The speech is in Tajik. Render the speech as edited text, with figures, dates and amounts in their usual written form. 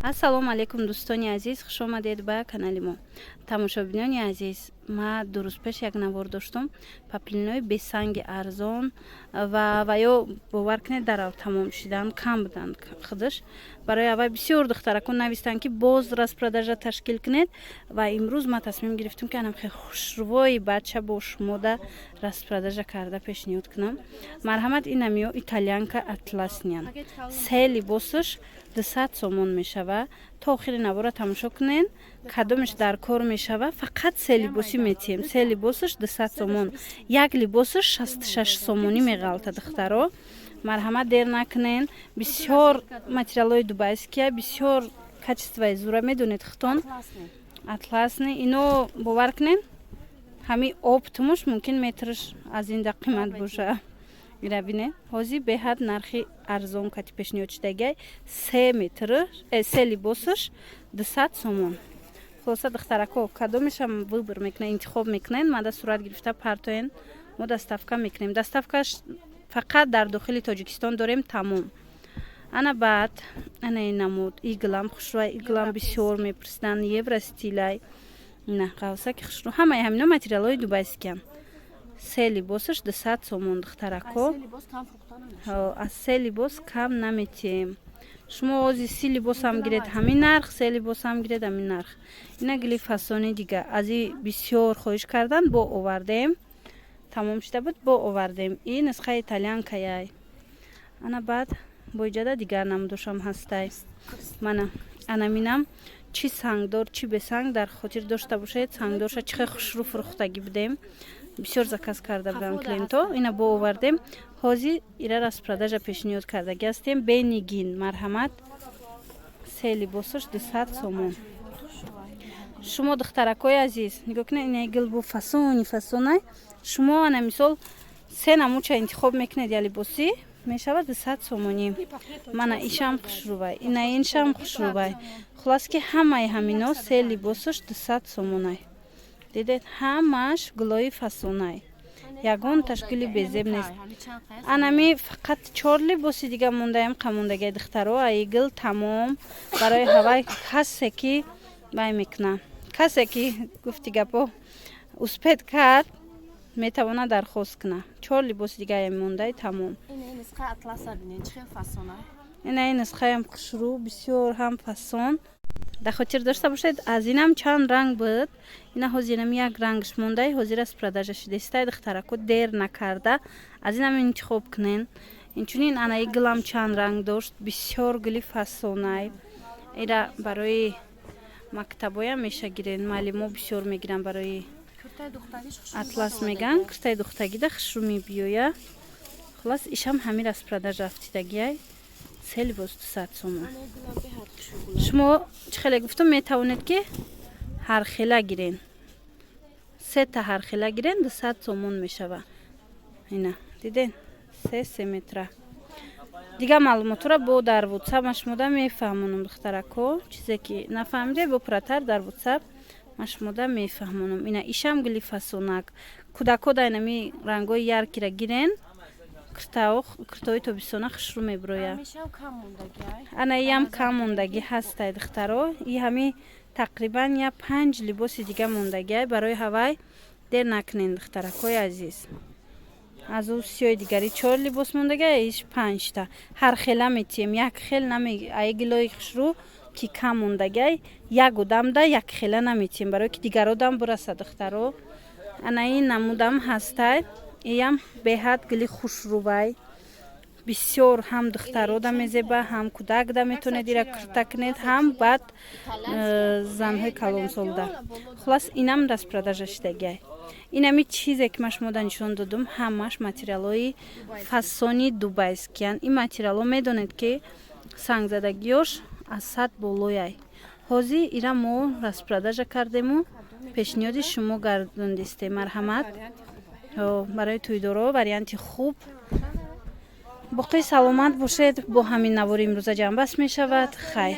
ассалому алайкум дӯстони азиз, хуш омадед ба канали мо. Тамошобинони азиз, ма 2 рӯз пеш як навор доштум паплинои бесанги арзон ва ё бовар кунед дарав тамом шидан, кам буданд худаш. Барои аввал бисёр духтаракон навистанд ки боз распродажа ташкил кунед ва имрӯз ма тасмим гирифтум ки анам хеле хушрувои бача бо шумода распродажа карда пешниҳод кунам. Марҳамат, инамиё итальянка атласнян. Се либосаш 200 сомон мешава. То охири навора тамошо кунед. Кадомиш дар кор мешава. Фақат се либоси метием. Се либосаш 200 сомон. Як либосаш 66 сомони меғалта духтаро. Марҳамат, дер накунен. Бисёр материалои дубайския, бисёр качествои зура медонед хутон. Атласни. Ино бовар кунен. Ҳами оптумуш мумкин метрш аз инда қимат боша. Ира бинед. Ҳозир беҳад нархи арзон кати пешниҳод шудагай 3 метр, 3 либосаш 200 сомон. Хулоса духтарако кадомишам выбор мекунед, интихоб мекунед. Мада сурат гирифта партоен мо доставка мекунем. Доставкаш фақат дар дохили Тоҷикистон дорем тамом. Ана баъд ана ин намуд иглам хушрӯ, иглам бисёр мепурсиданд, евро стилай. На қавса ки хушрӯ. Ҳамаи ҳамино материалои дубайскиян. Се либосаш 200 сомон духтарако. Аз се либос кам наметием. Шумо ози 30 либосам гиред ҳамин нарх, се либосам гиред ҳамин нарх. Ина гили фасони дига ази бисёр хоҳиш кардан бо овардем. Тамом шуда буд бо овардем. И нусхаи итальянкаяй. Ана баъд бо иҷода дигар намудошам ҳастай. Мана анаминам чи сангдор чи бесанг дар хотир дошта бошед. Сангдорша чихе хушрӯ фурӯхтагӣ будем. Бисёр заказ карда будам клиенто. Ина бо овардем. Ҳозир ира распродажа пешниҳод кардаги ҳастем. Бенигин марҳамат. Се либосаш 200 сомон. Шумо духтаракои азиз, нигоҳ кунед, ина игл бо фасонай. Шумо ана мисол се намуча интихоб мекунед я либоси, мешава 200 сомонӣ. Мана ишам хушрӯвай, ина иншам хушрӯвай. Хулос ки ҳамаи ҳамино се либосаш 200 сомонай. Дидед, ҳамаш гулои фасонай. Ягон ташкили безеб нест. Анами фақат 4 либоси дига мондаем қамондагиа духтаро, игл тамом. Барои ҳавай касе ки бай мекуна. Касе ки гуфти гапо успед кард метавона дархост куна. 4 либоси дига мондай тамом. Ина нусха атласа бинед, чӣ фасонай? Ина нусхаям хушрӯ, бисёр ҳам фасон. Дар хотир дошта бошед, аз инам чанд ранг буд. Ина ҳозирам як рангш мондай, ҳозир аз продажа шудестай духтарако дер накарда аз инам интихоб кунен. Инчунин ана иглам чанд ранг дошт, бисёр гули фасонай. Ира барои мактабоям меша гирен, маълимо бисёр мегиран барои атлас меган, куртаи духтагида хушрӯ мебиёя. Хулас ишам ҳами распродажа афтидагиай. Се либос 200 сомон. Шумо чӣ хеле гуфтум метавонед ки ҳархела гирен. Се та ҳархела гирен 200 сомон мешава. Ина диден 3 метра. Дига маълумотро бо дар WhatsApp ма шумода мефаҳмонам духтарако. Чизе ки нафаҳмиде бо пратар дар WhatsApp ма шумода мефаҳмонам. Ина ишам гули фасонак. Кудако да инами рангои яркира гирен. Куртаои тобистона хушрӯ мебирояд. Ана иям кам мондагӣ ҳастай духтаро. И ҳами тақрибан я 5 либоси дига мондагиай. Барои ҳавай дер накунед духтаракои азиз. Аз ӯ сиёи дигари 4 либос мондагиай, иш 5 та. Ҳар хела метием, як хел наме айгилои хушрӯ ки кам мондагиай, як одамда як хела наметием, барои ки дигар одам бураса духтаро. Ана ин намудам ҳастай. Иям беҳад гули хушрӯвай. Бисёр ҳам духтаро да мезеба, ҳам кӯдак да метавонед ира курта кунед, ҳам баъд занҳои калонсолда. Хулас инам распродажа шудагиай. Инами чизе ки ма шумода нишон додум, ҳамаш материалои фасони дубайскиян. Ин материало медонед ки сангзадагиёш аз 100 болояй. Ҳозир ира мо распродажа кардему, пешниҳоди шумо гардондистем. Марҳамат. Барои тӯйдоро варианти хуб. Боқӣ саломат бошед. Бо ҳамин навори имрӯза ҷамъбаст мешавад. Хайр.